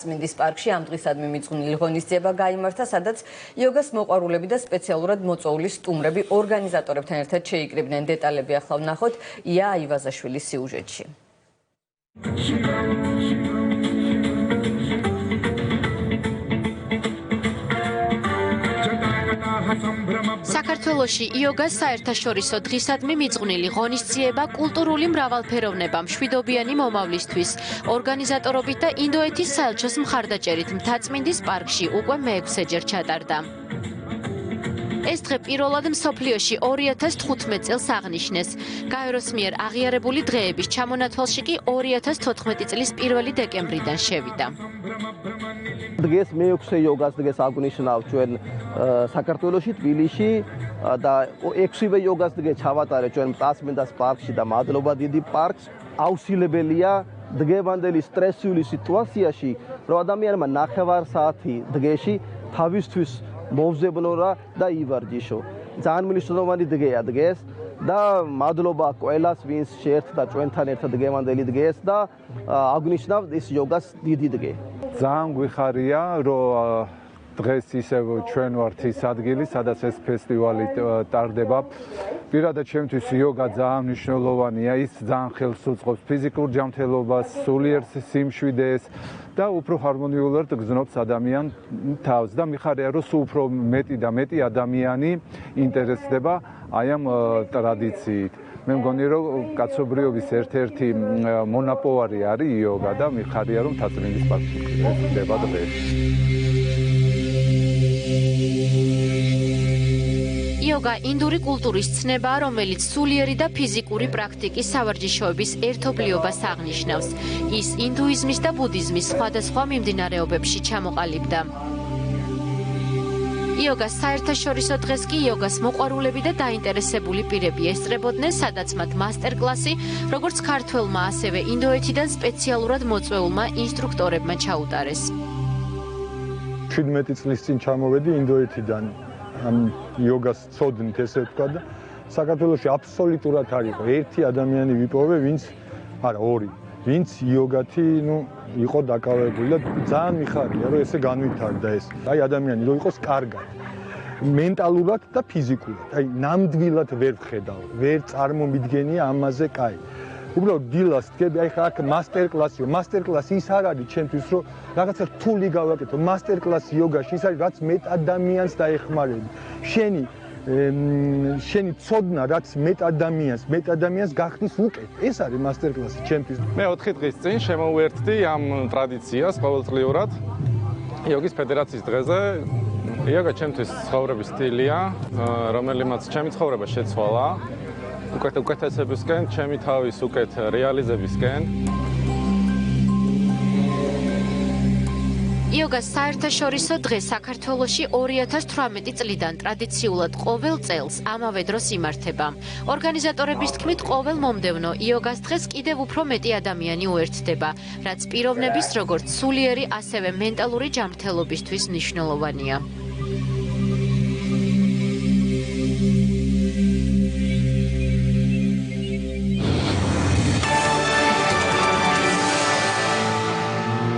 მინდის პარკში ამ დღისადმი მიძღვნილი ღონისძიება გაიმართა, სადაც იოგას მოყვარულები და სპეციალურად მოწვეული სტუმრები ორგანიზატორებთან ერთად შეიკრიბნენ. დეტალები ახლა ვნახოთ ია აივაზაშვილის სიუჟეტში. საქართველოში იოგას საერთაშორისო დღისადმი მიძღვნილი ღონისძიება კულტურული მრავალფეროვნება მშვიდობიანი მომავლისთვის ორგანიზატორობით და ინდოეთის საელჩოს მხარდაჭერით მთაწმინდის პარკში უკვე მეექვსეჯერ ჩატარდა. ეს დღე პირველად მსოფლიოში 2015 წელს აღნიშნეს. გაეროს მიერ აღიარებული დღეების ჩამონათვალში კი 2014 წლის 1 დეკემბრიდან შევიდა. დღეს მეექვსე იოგას დღეს აღნიშნავ ჩვენ საქართველოში თბილისში და 6-ვე იოგას დღე ჩავატარეთ ჩვენ მთაწმინდას პარკში და მადლობა დიდი პარკს. აუცილებელია დღევანდელი სტრესული სიტუაციაში რომ ადამიანმა 9 საათი დღეში თავისთვის მოვზებნორა და ივარჯიშო. ძალიან მნიშვნელოვანი დღეა დღეს და მადლობა ყველას ვინც შეერთდა ჩვენთან ერთად დღევანდელი დღეს და აღნიშნავ ეს იოგას დიდი დღე. ძალიან გვიხარია რომ დღეს ისევ ჩვენ ვართ ის ადგილი, სადაც ეს ფესტივალი ტარდება. პირადად ჩემთვის იოგა ძალიან მნიშვნელოვანია, ის ძალიან ხელს უწყობს ფიზიკურ ჯანმრთელობას, სულიერ სიმშვიდეს და უფრო ჰარმონიულად გზნობს ადამიანს თავს და მიხარია რომ სულ უფრო მეტი და მეტი ადამიანი ინტერესდება აი ამ ტრადიციით. მე მგონი რომ კაცობრიობის ერთ-ერთი მონაპოვარი არის იოგა და მიხარია რომ მთაწმინდის პარკში ხდება დღეს. იოგა ინდური კულტურის ცნებაა, რომელიც სულიერი და ფიზიკური პრაქტიკის სავარჯიშოების ერთობლიობას აღნიშნავს. ის ინდუიზმის და ბუდიზმის სხვადასხვა მიმდინარეობებში ჩამოყალიბდა. იოგას საერთაშორისო დღეს კი იოგას მოყვარულები და დაინტერესებული პირები ესწრებოდნენ, სადაც მათ მასტერკლასი, როგორც ქართველმა, ასევე ინდოეთიდან სპეციალურად მოწვეულმა ინსტრუქტორებმა ჩაუტარეს. 17 წლის წინ ჩამოვედი ინდოეთიდან. ამ იოგას წოდნით ესე ვთქვა და საქართველოში აბსოლუტურად არ იყო ერთი ადამიანი ვიპოვე, ვინც არა ორი, ვინც იოგათი, იყო დაკავებული და ძალიან მიხარია, რომ ესე განვითარდა ეს. აი ადამიანი რომ იყოს კარგად, მენტალურად და ფიზიკურად. აი ნამდვილად ვერ ვხედავ, ვერ წარმომიდგენია ამაზე კაი. უბრალოდ დილას დგები, აი ხა აქ მასტერკლასიო, მასტერკლასი ის არ არის ჩემთვის, რომ რაღაცა რთული გავაკეთო. მასტერკლასი იოგაში ის არის, რაც მეტ ადამიანს დაეხმარება. შენი ცოდნა, რაც მეტ ადამიანს გახდის უკეთ. ეს არის მასტერკლასი ჩემთვის. მე 4 დღის წინ შემოვერთდი ამ ტრადიციას ყოველწლიურად იოგის ფედერაციის დღეზე. იოგა ჩემთვის ცხოვრების სტილია, რომელიმაც ჩემი ცხოვრება შეცვალა. უკეთესებისკენ, ჩემი თავის უკეთ რეალიზებისკენ. იოგას საერთაშორისო დღე საქართველოში 2018 წლიდან ტრადიციულად ყოველ წელს ამავე დროს იმართება. ორგანიზატორების თქმით, ყოველ მომდევნო იოგას დღეს კიდევ უფრო მეტი ადამიანი უერთდება, რაც პიროვნების როგორც სულიერი, ასევე მენტალური ჯანმრთელობისთვის მნიშვნელოვანია.